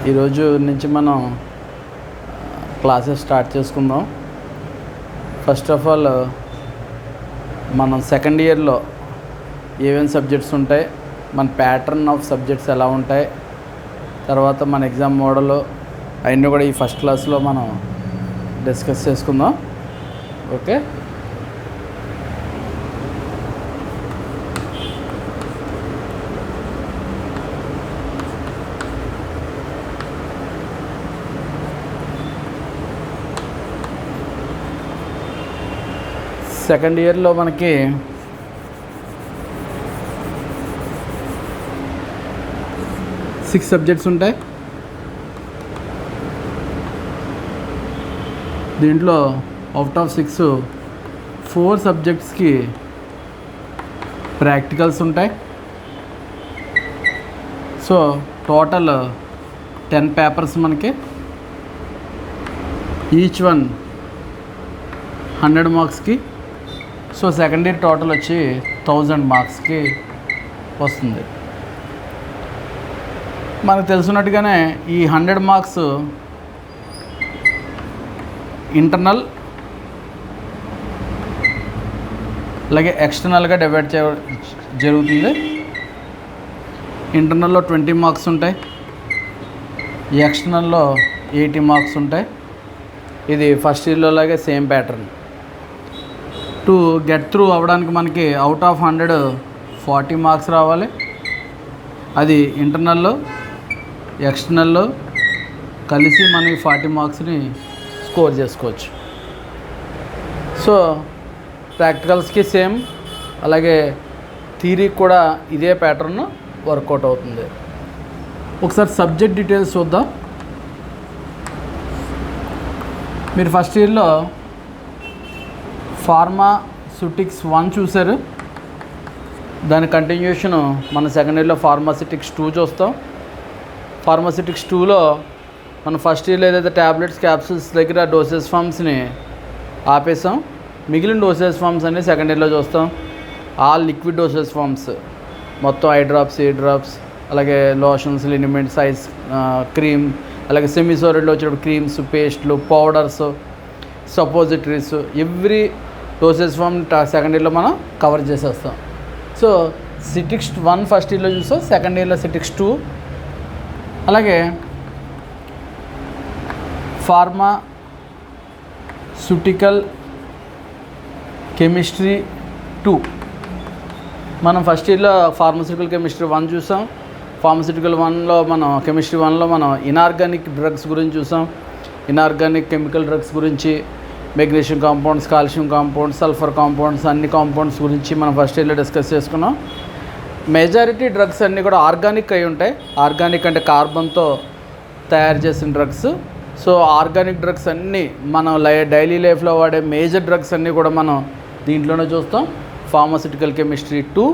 ఈరోజు నుంచి మనం క్లాసెస్ స్టార్ట్ చేసుకుందాం. ఫస్ట్ ఆఫ్ ఆల్ మనం సెకండ్ ఇయర్లో ఏమేమి సబ్జెక్ట్స్ ఉంటాయి, మన ప్యాటర్న్ ఆఫ్ సబ్జెక్ట్స్ ఎలా ఉంటాయి, తర్వాత మన ఎగ్జామ్ మోడల్ అవన్నీ కూడా ఈ ఫస్ట్ క్లాస్లో మనం డిస్కస్ చేసుకుందాం. ఓకే, సెకండ్ ఇయర్లో మనకి 6 సబ్జెక్ట్స్ ఉంటాయి. దీంట్లో అవుట్ ఆఫ్ 6 4 సబ్జెక్ట్స్కి ప్రాక్టికల్స్ ఉంటాయి. సో టోటల్ 10 పేపర్స్ మనకి, ఈచ్ వన్ 100 మార్క్స్కి. సో సెకండ్ ఇయర్ టోటల్ వచ్చి 1000 మార్క్స్కి వస్తుంది. మనకు తెలిసినట్టుగానే ఈ 100 మార్క్స్ ఇంటర్నల్ అలాగే ఎక్స్టర్నల్గా డివైడ్ జరుగుతుంది. ఇంటర్నల్లో 20 మార్క్స్ ఉంటాయి, ఎక్స్టర్నల్లో 80 మార్క్స్ ఉంటాయి. ఇది ఫస్ట్ ఇయర్లో లాగే same pattern. To get through అవ్వడానికి మనకి అవుట్ ఆఫ్ 100 40 మార్క్స్ రావాలి. అది ఇంటర్నల్లో ఎక్స్టర్నల్లో కలిసి మనకి 40 మార్క్స్ని స్కోర్ చేసుకోవచ్చు. సో ప్రాక్టికల్స్కి సేమ్, అలాగే థియరీకి కూడా ఇదే ప్యాటర్న్ వర్కౌట్ అవుతుంది. ఒకసారి సబ్జెక్ట్ డీటెయిల్స్ చూద్దాం. మీరు ఫస్ట్ ఇయర్లో ఫార్మాస్యూటిక్స్ 1 చూశారు. దాని కంటిన్యూషన్ మన సెకండ్ ఇయర్లో ఫార్మాస్యూటిక్స్ 2 చూస్తాం. ఫార్మాస్యూటిక్స్ 2లో మనం ఫస్ట్ ఇయర్లో ఏదైతే ట్యాబ్లెట్స్ క్యాప్సూల్స్ దగ్గర డోసేజ్ ఫామ్స్ని ఆపేసాం, మిగిలిన డోసేజ్ ఫామ్స్ అన్ని సెకండ్ ఇయర్లో చూస్తాం. ఆల్ లిక్విడ్ డోసేజ్ ఫామ్స్ మొత్తం ఐ డ్రాప్స్, ఏ డ్రాప్స్, అలాగే లోషన్స్, లినిమెంట్స్, ఐస్ క్రీమ్, అలాగే సెమీ సాలిడ్లో వచ్చేటప్పుడు క్రీమ్స్, పేస్ట్లు, powders, suppositories, every dosage form second ఇయర్లో మనం కవర్ చేసేస్తాం. సో సిటిక్స్ 1 ఫస్ట్ ఇయర్లో చూస్తాం, సెకండ్ ఇయర్లో సిటిక్స్ 2. అలాగే ఫార్మాస్యూటికల్ కెమిస్ట్రీ 2 మనం ఫస్ట్ ఇయర్లో ఫార్మాస్యూటికల్ కెమిస్ట్రీ 1 చూసాం. ఫార్మాస్యూటికల్ 1లో మనం కెమిస్ట్రీ 1లో మనం ఇనార్గానిక్ డ్రగ్స్ గురించి చూసాం. ఇనార్గానిక్ కెమికల్ డ్రగ్స్ గురించి, magnesium compounds, calcium compounds, sulphur compounds, అన్ని కాంపౌండ్స్ గురించి మనం ఫస్ట్ ఇయర్లో డిస్కస్ చేసుకున్నాం. మెజారిటీ డ్రగ్స్ అన్నీ కూడా ఆర్గానిక్ అయి ఉంటాయి. ఆర్గానిక్ అంటే కార్బన్తో తయారు చేసిన డ్రగ్స్. సో ఆర్గానిక్ డ్రగ్స్ అన్నీ మనం డైలీ లైఫ్లో వాడే మేజర్ డ్రగ్స్ అన్నీ కూడా మనం దీంట్లోనే చూస్తాం. ఫార్మాస్యూటికల్ కెమిస్ట్రీ 2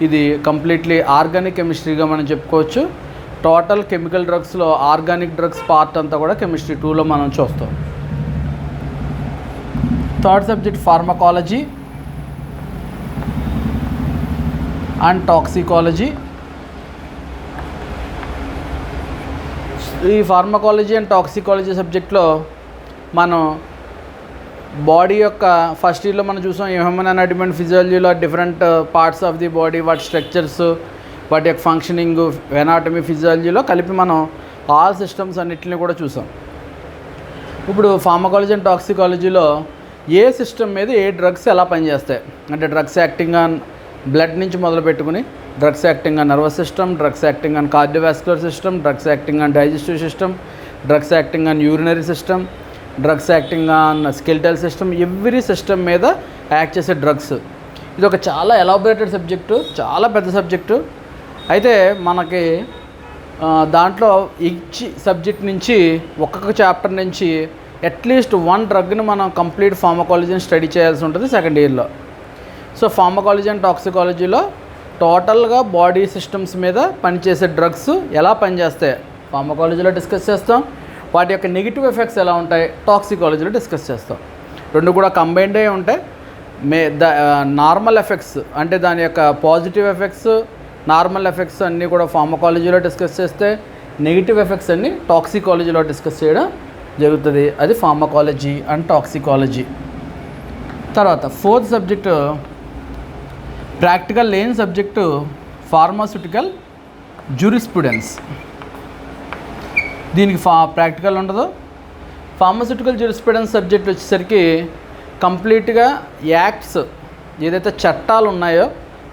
ఇది కంప్లీట్లీ ఆర్గానిక్ కెమిస్ట్రీగా మనం చెప్పుకోవచ్చు. టోటల్ కెమికల్ డ్రగ్స్లో ఆర్గానిక్ డ్రగ్స్ పార్ట్ అంతా కూడా కెమిస్ట్రీ 2లో మనం చూస్తాం. Third subject pharmacology and toxicology. ఈ ఫార్మకాలజీ అండ్ టాక్సికాలజీ సబ్జెక్ట్లో మనం బాడీ యొక్క ఫస్ట్ ఇయర్లో మనం చూసాం హ్యూమన్ అనాటమీ అండ్ ఫిజియాలజీలో different parts of the body, వాటి స్ట్రక్చర్స్, వాటి యొక్క ఫంక్షనింగ్, ఎనాటమీ, ఫిజియాలజీలో కలిపి మనం ఆల్ సిస్టమ్స్ అన్నిటిని కూడా చూసాం. ఇప్పుడు ఫార్మకాలజీ అండ్ టాక్సికాలజీలో ఏ సిస్టమ్ మీద ఏ డ్రగ్స్ ఎలా పనిచేస్తాయి అంటే డ్రగ్స్ యాక్టింగ్ ఆన్ బ్లడ్ నుంచి మొదలు పెట్టుకుని drugs acting on nervous system, drugs acting on cardiovascular system, drugs acting on digestive system, drugs acting on urinary system, drugs acting on skeletal system, every system మీద act చేసే drugs. ఇది ఒక చాలా elaborated subject, చాలా పెద్ద subject. అయితే మనకి దాంట్లో ఈచ్ సబ్జెక్ట్ నుంచి ఒక్కొక్క చాప్టర్ నుంచి అట్లీస్ట్ 1 డ్రగ్ని మనం కంప్లీట్ ఫార్మకాలజీని స్టడీ చేయాల్సి ఉంటుంది సెకండ్ ఇయర్లో. సో ఫార్మకాలజీ అండ్ టాక్సికాలజీలో టోటల్గా బాడీ సిస్టమ్స్ మీద పనిచేసే డ్రగ్స్ ఎలా పనిచేస్తాయి ఫార్మకాలజీలో డిస్కస్ చేస్తాం. వాటి యొక్క నెగిటివ్ ఎఫెక్ట్స్ ఎలా ఉంటాయి టాక్సికాలజీలో డిస్కస్ చేస్తాం. రెండు కూడా కంబైన్డ్ అయి ఉంటాయి. నార్మల్ ఎఫెక్ట్స్ అంటే దాని యొక్క పాజిటివ్ ఎఫెక్ట్స్, నార్మల్ ఎఫెక్ట్స్ అన్నీ కూడా ఫార్మకాలజీలో డిస్కస్ చేస్తే, నెగిటివ్ ఎఫెక్ట్స్ అన్ని టాక్సికాలజీలో డిస్కస్ చేయడం జరుగుతుంది. అది ఫార్మకాలజీ అండ్ టాక్సికాలజీ. తర్వాత 4th సబ్జెక్టు ప్రాక్టికల్ లేని సబ్జెక్టు ఫార్మాస్యూటికల్ జ్యూరిస్ప్రుడెన్స్. దీనికి ప్రాక్టికల్ ఉండదు. ఫార్మాస్యూటికల్ జ్యూరిస్ప్రుడెన్స్ సబ్జెక్ట్ వచ్చేసరికి కంప్లీట్గా యాక్ట్స్ ఏదైతే చట్టాలు ఉన్నాయో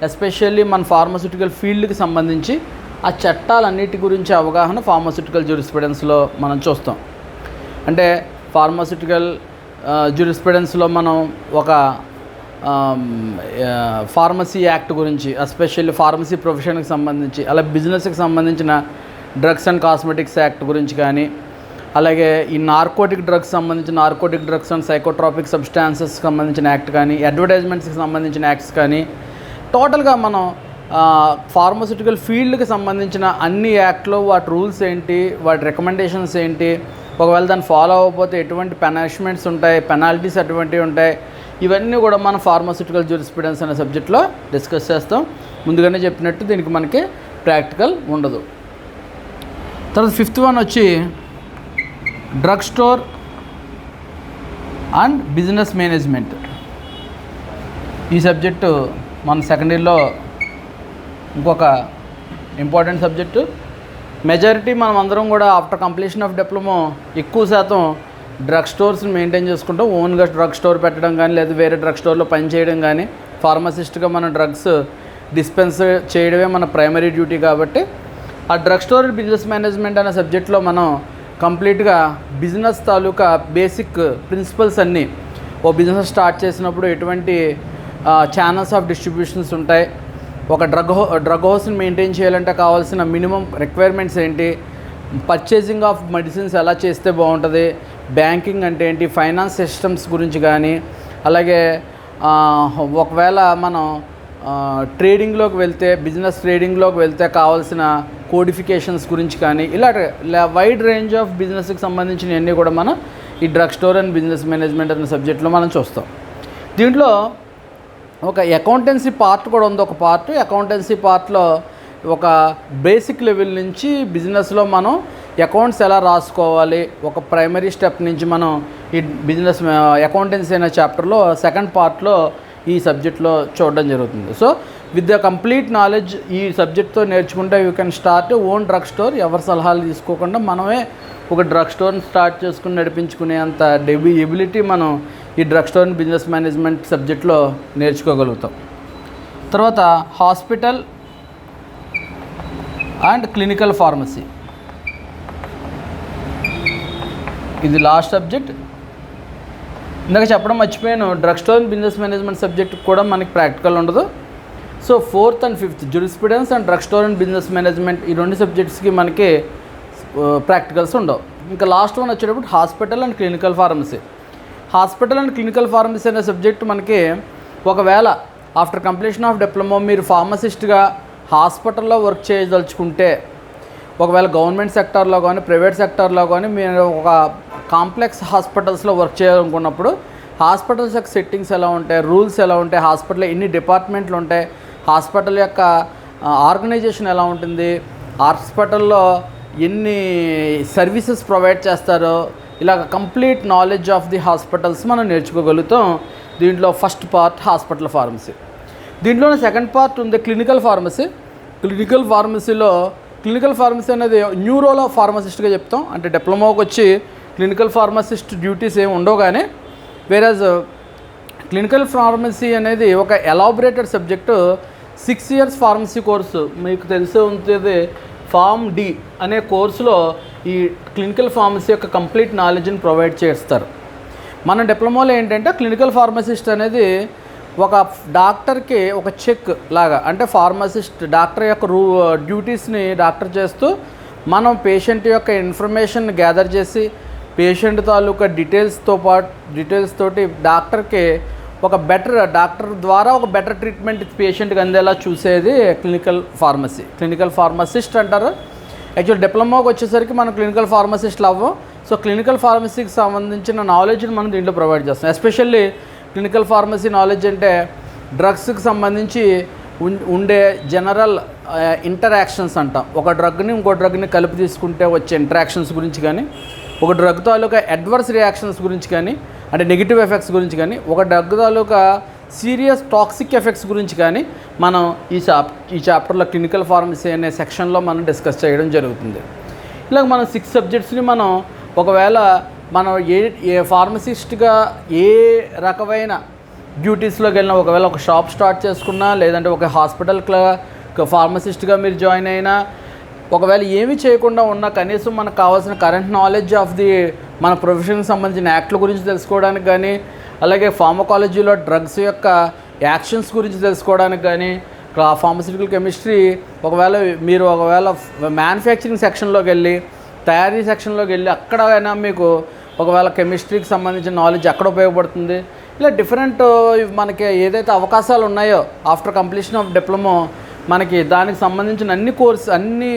ఎస్పెషల్లీ మన ఫార్మాస్యూటికల్ ఫీల్డ్కి సంబంధించి ఆ చట్టాలన్నిటి గురించి అవగాహన ఫార్మాస్యూటికల్ జ్యూరిస్ప్రుడెన్స్లో మనం చూస్తాం. అంటే ఫార్మాస్యూటికల్ జ్యూరిస్ప్రుడెన్స్లో మనం ఒక ఫార్మసీ యాక్ట్ గురించి ఎస్పెషల్లీ ఫార్మసీ ప్రొఫెషన్కి సంబంధించి, అలా బిజినెస్కి సంబంధించిన డ్రగ్స్ అండ్ కాస్మెటిక్స్ యాక్ట్ గురించి కానీ, అలాగే ఈ నార్కోటిక్ డ్రగ్స్ సంబంధించిన నార్కోటిక్ డ్రగ్స్ అండ్ సైకోట్రాపిక్ సబ్స్టాన్సెస్కి సంబంధించిన యాక్ట్ కానీ, అడ్వర్టైజ్మెంట్స్కి సంబంధించిన యాక్ట్స్ కానీ, టోటల్గా మనం ఫార్మాస్యూటికల్ ఫీల్డ్కి సంబంధించిన అన్ని యాక్ట్లో వాటి రూల్స్ ఏంటి, వాటి రికమెండేషన్స్ ఏంటి, ఒకవేళ దాన్ని ఫాలో అవ్వకపోతే ఎటువంటి పనిష్మెంట్స్ ఉంటాయి, పెనాల్టీస్ అటువంటివి ఉంటాయి, ఇవన్నీ కూడా మనం ఫార్మాస్యూటికల్ జ్యూరిస్ప్రుడెన్స్ అనే సబ్జెక్ట్లో డిస్కస్ చేస్తాం. ముందుగానే చెప్పినట్టు దీనికి మనకి ప్రాక్టికల్ ఉండదు. తర్వాత 5th వన్ వచ్చి drug store and business management. ఈ సబ్జెక్టు మన సెకండ్ ఇయర్లో ఇంకొక ఇంపార్టెంట్ సబ్జెక్టు. మెజారిటీ మనం అందరం కూడా ఆఫ్టర్ కంప్లీషన్ ఆఫ్ డిప్లొమా ఎక్కువ శాతం డ్రగ్ స్టోర్స్ని మెయింటైన్ చేసుకుంటాం. ఓన్గా డ్రగ్ స్టోర్ పెట్టడం కానీ, లేదా వేరే డ్రగ్ స్టోర్లో పనిచేయడం కానీ, ఫార్మసిస్ట్గా మన డ్రగ్స్ డిస్పెన్స్ చేయడమే మన ప్రైమరీ డ్యూటీ. కాబట్టి ఆ డ్రగ్ స్టోర్ బిజినెస్ మేనేజ్మెంట్ అనే సబ్జెక్ట్లో మనం కంప్లీట్గా బిజినెస్ తాలూకా బేసిక్ ప్రిన్సిపల్స్ అన్నీ, ఓ బిజినెస్ స్టార్ట్ చేసినప్పుడు ఎటువంటి ఛానల్స్ ఆఫ్ డిస్ట్రిబ్యూషన్స్ ఉంటాయి, ఒక డ్రగ్ హౌస్ని మెయింటైన్ చేయాలంటే కావాల్సిన మినిమం రిక్వైర్మెంట్స్ ఏంటి, పర్చేసింగ్ ఆఫ్ మెడిసిన్స్ ఎలా చేస్తే బాగుంటుంది, బ్యాంకింగ్ అంటే ఏంటి, ఫైనాన్స్ సిస్టమ్స్ గురించి కానీ, అలాగే ఒకవేళ మనం ట్రేడింగ్లోకి వెళ్తే, బిజినెస్ ట్రేడింగ్లోకి వెళ్తే కావాల్సిన కోడిఫికేషన్స్ గురించి కానీ, ఇలా వైడ్ రేంజ్ ఆఫ్ బిజినెస్కి సంబంధించినవన్నీ కూడా మనం ఈ drug store and business management అనే సబ్జెక్ట్లో మనం చూస్తాం. దీంట్లో ఒక అకౌంటెన్సీ పార్ట్ కూడా ఉంది. ఒక పార్ట్ అకౌంటెన్సీ పార్ట్లో ఒక బేసిక్ లెవెల్ నుంచి బిజినెస్లో మనం అకౌంట్స్ ఎలా రాసుకోవాలి, ఒక ప్రైమరీ స్టెప్ నుంచి మనం ఈ బిజినెస్ అకౌంటెన్సీ అనే చాప్టర్లో సెకండ్ పార్ట్లో ఈ సబ్జెక్ట్లో చూడడం జరుగుతుంది. So with the complete knowledge ఈ సబ్జెక్ట్తో నేర్చుకుంటే you can start own drug store. ఎవరి సలహాలు తీసుకోకుండా మనమే ఒక డ్రగ్ స్టోర్ని స్టార్ట్ చేసుకుని నడిపించుకునే అంత ఎబిలిటీ మనం ఈ drug store and business management సబ్జెక్ట్లో నేర్చుకోగలుగుతాం. తర్వాత హాస్పిటల్ అండ్ క్లినికల్ ఫార్మసీ, ఇది లాస్ట్ సబ్జెక్ట్. ఇందాక చెప్పడం మర్చిపోయాను, drug store and business management subject కూడా మనకి ప్రాక్టికల్ ఉండదు. So 4th and 5th jurisprudence and drug store and business management, ఈ రెండు సబ్జెక్ట్స్కి మనకి ప్రాక్టికల్స్ ఉండవు. ఇంకా లాస్ట్ వన్ వచ్చేటప్పుడు hospital and clinical pharmacy. Hospital and clinical pharmacy అనే సబ్జెక్ట్ మనకి ఒకవేళ ఆఫ్టర్ కంప్లీషన్ ఆఫ్ డిప్లొమా మీరు ఫార్మసిస్ట్గా హాస్పిటల్లో వర్క్ చేయదలుచుకుంటే, ఒకవేళ గవర్నమెంట్ సెక్టార్లో కానీ ప్రైవేట్ సెక్టార్లో కానీ మీరు ఒక కాంప్లెక్స్ హాస్పిటల్స్లో వర్క్ చేయాలనుకున్నప్పుడు హాస్పిటల్స్ యొక్క సెట్టింగ్స్ ఎలా ఉంటాయి, రూల్స్ ఎలా ఉంటాయి, హాస్పిటల్లో ఎన్ని డిపార్ట్మెంట్లు ఉంటాయి, హాస్పిటల్ యొక్క ఆర్గనైజేషన్ ఎలా ఉంటుంది, హాస్పిటల్లో ఎన్ని సర్వీసెస్ ప్రొవైడ్ చేస్తారో, ఇలా complete knowledge of the hospitals మనం నేర్చుకోగలుగుతాం. దీంట్లో ఫస్ట్ పార్ట్ హాస్పిటల్ ఫార్మసీ. దీంట్లోనే సెకండ్ పార్ట్ ఉంది క్లినికల్ ఫార్మసీ. క్లినికల్ ఫార్మసీలో క్లినికల్ ఫార్మసీ అనేది న్యూరోలో ఫార్మసిస్ట్గా చెప్తాం. అంటే డిప్లొమాకి వచ్చి క్లినికల్ ఫార్మసిస్ట్ డ్యూటీస్ ఏమి ఉండవు, కానీ వేరేజ్ క్లినికల్ ఫార్మసీ అనేది ఒక elaborated subject. 6 years pharmacy course మీకు తెలిసే ఉంటుంది. ఫార్మ్ డి అనే కోర్సులో ఈ క్లినికల్ ఫార్మసీ యొక్క కంప్లీట్ నాలెడ్జ్ని ప్రొవైడ్ చేస్తారు. మన డిప్లొమాలో ఏంటంటే క్లినికల్ ఫార్మసిస్ట్ అనేది ఒక డాక్టర్కి ఒక చెక్ లాగా, అంటే ఫార్మసిస్ట్ డాక్టర్ యొక్క డ్యూటీస్ని డాక్టర్ చేస్తూ మనం పేషెంట్ యొక్క ఇన్ఫర్మేషన్ గ్యాదర్ చేసి పేషెంట్ తాలూకా డీటెయిల్స్ తోటి డాక్టర్కి ఒక డాక్టర్ ద్వారా ఒక బెటర్ ట్రీట్మెంట్ పేషెంట్కి అందేలా చూసేది క్లినికల్ ఫార్మసీ. క్లినికల్ ఫార్మసిస్ట్ అంటారు. యాక్చువల్ డిప్లొమాకి వచ్చేసరికి మనం క్లినికల్ ఫార్మసిస్ట్లు అవ్వం. సో క్లినికల్ ఫార్మసీకి సంబంధించిన నాలెడ్జ్ని మనం దీంట్లో ప్రొవైడ్ చేస్తాం. ఎస్పెషల్లీ క్లినికల్ ఫార్మసీ నాలెడ్జ్ అంటే డ్రగ్స్కి సంబంధించి ఉండే జనరల్ ఇంటరాక్షన్స్ అంటాం. ఒక డ్రగ్ని ఇంకో డ్రగ్ని కలిపి తీసుకుంటే వచ్చే ఇంటరాక్షన్స్ గురించి కానీ, ఒక డ్రగ్ తాలూకా అడ్వర్స్ రియాక్షన్స్ గురించి కానీ, అంటే నెగిటివ్ ఎఫెక్ట్స్ గురించి కానీ, ఒక డ్రగ్ తాలూకా సీరియస్ టాక్సిక్ ఎఫెక్ట్స్ గురించి కానీ మనం ఈ చాప్టర్లో క్లినికల్ ఫార్మసీ అనే సెక్షన్లో మనం డిస్కస్ చేయడం జరుగుతుంది. ఇలాగ మనం 6 సబ్జెక్ట్స్ని మనం ఒకవేళ మనం ఏ ఫార్మసిస్ట్గా ఏ రకమైన డ్యూటీస్లోకి వెళ్ళినా, ఒకవేళ ఒక షాప్ స్టార్ట్ చేసుకున్నా, లేదంటే ఒక హాస్పిటల్కి ఫార్మసిస్ట్గా మీరు జాయిన్ అయినా, ఒకవేళ ఏమీ చేయకుండా ఉన్నా కనీసం మనకు కావాల్సిన కరెంట్ నాలెడ్జ్ ఆఫ్ ది మన ప్రొఫెషన్కి సంబంధించిన యాక్ట్ల గురించి తెలుసుకోవడానికి కానీ, అలాగే ఫార్మకాలజీలో డ్రగ్స్ యొక్క యాక్షన్స్ గురించి తెలుసుకోవడానికి కానీ, ఫార్మస్యూటికల్ కెమిస్ట్రీ ఒకవేళ మ్యానుఫ్యాక్చరింగ్ సెక్షన్లోకి వెళ్ళి, తయారీ సెక్షన్లోకి వెళ్ళి అక్కడైనా మీకు ఒకవేళ కెమిస్ట్రీకి సంబంధించిన నాలెడ్జ్ అక్కడ ఉపయోగపడుతుంది. ఇలా డిఫరెంట్ మనకి ఏదైతే అవకాశాలు ఉన్నాయో ఆఫ్టర్ కంప్లీషన్ ఆఫ్ డిప్లొమా మనకి దానికి సంబంధించిన అన్ని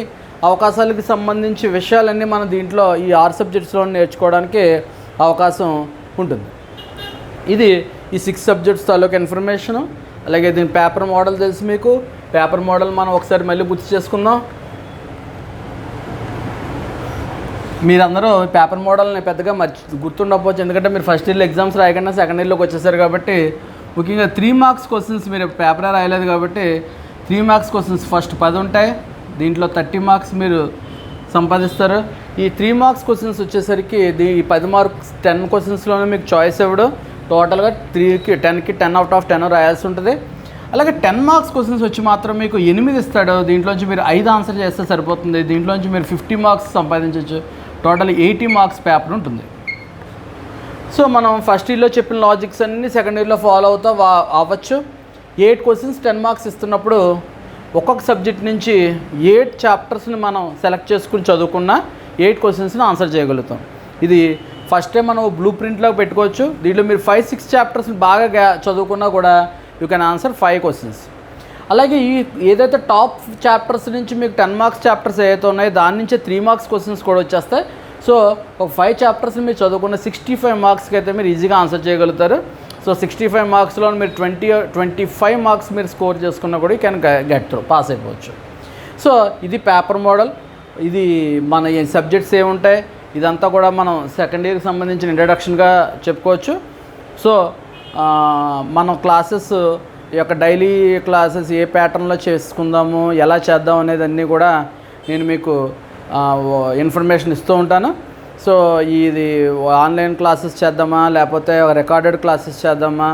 అవకాశాలకి సంబంధించి విషయాలన్నీ మనం దీంట్లో ఈ 6 సబ్జెక్ట్స్లో నేర్చుకోవడానికి అవకాశం ఉంటుంది. ఇది ఈ 6 సబ్జెక్ట్స్ తాలూకు ఇన్ఫర్మేషను. అలాగే దీని పేపర్ మోడల్ తెలుసు మీకు. పేపర్ మోడల్ మనం ఒకసారి మళ్ళీ గుర్తు చేసుకుందాం. మీరందరూ పేపర్ మోడల్ని పెద్దగా గుర్తుండకపోవచ్చు, ఎందుకంటే మీరు ఫస్ట్ ఇయర్లో ఎగ్జామ్స్ రాయకుండా సెకండ్ ఇయర్లోకి వచ్చేసారు కాబట్టి, ముఖ్యంగా 3 మార్క్స్ క్వశ్చన్స్ మీరు పేపరే రాయలేదు కాబట్టి 3 మార్క్స్ క్వశ్చన్స్ ఫస్ట్ 10 ఉంటాయి. దీంట్లో 30 మార్క్స్ మీరు సంపాదిస్తారు. ఈ 3 మార్క్స్ క్వశ్చన్స్ వచ్చేసరికి ఈ 10 మార్క్స్ 10 క్వశ్చన్స్లోనే మీకు చాయిస్ ఇవ్వడు. టోటల్గా 3కి 10కి 10 అవుట్ ఆఫ్ 10 రాయాల్సి ఉంటుంది. అలాగే 10 మార్క్స్ క్వశ్చన్స్ వచ్చి మాత్రం మీకు 8 ఇస్తాడు. దీంట్లోంచి మీరు 5 ఆన్సర్ చేస్తే సరిపోతుంది. దీంట్లోంచి మీరు 50 మార్క్స్ సంపాదించవచ్చు. టోటల్ 80 మార్క్స్ పేపర్ ఉంటుంది. సో మనం ఫస్ట్ ఇయర్లో చెప్పిన లాజిక్స్ అన్నీ సెకండ్ ఇయర్లో ఫాలో అవ్వచ్చు. 8 క్వశ్చన్స్ 10 మార్క్స్ ఇస్తున్నప్పుడు ఒక్కొక్క సబ్జెక్ట్ నుంచి 8 చాప్టర్స్ని మనం సెలెక్ట్ చేసుకుని చదువుకున్న 8 క్వశ్చన్స్ని ఆన్సర్ చేయగలుగుతాం. ఇది ఫస్ట్ టైం మనం బ్లూ ప్రింట్లో పెట్టుకోవచ్చు. దీంట్లో మీరు 5-6 చాప్టర్స్ని బాగా చదువుకున్నా కూడా యూ కెన్ ఆన్సర్ 5 క్వశ్చన్స్. అలాగే ఏదైతే టాప్ చాప్టర్స్ నుంచి మీకు 10 మార్క్స్ చాప్టర్స్ ఏదైతే ఉన్నాయో దాని నుంచే 3 మార్క్స్ క్వశ్చన్స్ కూడా వచ్చేస్తాయి. సో ఒక 5 చాప్టర్స్ని మీరు చదువుకున్న 65 మార్క్స్కి అయితే మీరు ఈజీగా ఆన్సర్ చేయగలుగుతారు. సో 65 మార్క్స్లో మీరు 25 మార్క్స్ మీరు స్కోర్ చేసుకున్నా కూడా you can get through, pass అయిపోవచ్చు. సో ఇది పేపర్ మోడల్. ఇది మన సబ్జెక్ట్స్ ఏముంటాయి ఇదంతా కూడా మనం సెకండ్ ఇయర్కి సంబంధించిన ఇంట్రడక్షన్గా చెప్పుకోవచ్చు. సో మనం క్లాసెస్ యొక్క డైలీ క్లాసెస్ ఏ ప్యాటర్న్లో చేసుకుందాము, ఎలా చేద్దాం అనేది అన్నీ కూడా నేను మీకు ఇన్ఫర్మేషన్ ఇస్తూ ఉంటాను. సో ఇది ఆన్లైన్ క్లాసెస్ చేద్దామా లేకపోతే రికార్డెడ్ క్లాసెస్ చేద్దామా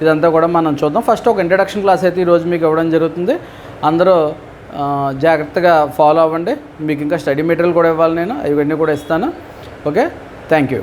ఇదంతా కూడా మనం చూద్దాం. ఫస్ట్ ఒక ఇంట్రడక్షన్ క్లాస్ అయితే ఈరోజు మీకు ఇవ్వడం జరుగుతుంది. అందరూ జాగ్రత్తగా ఫాలో అవ్వండి. మీకు ఇంకా స్టడీ మెటీరియల్ కూడా ఇవ్వాలి, నేను ఇవన్నీ కూడా ఇస్తాను. Okay, thank you.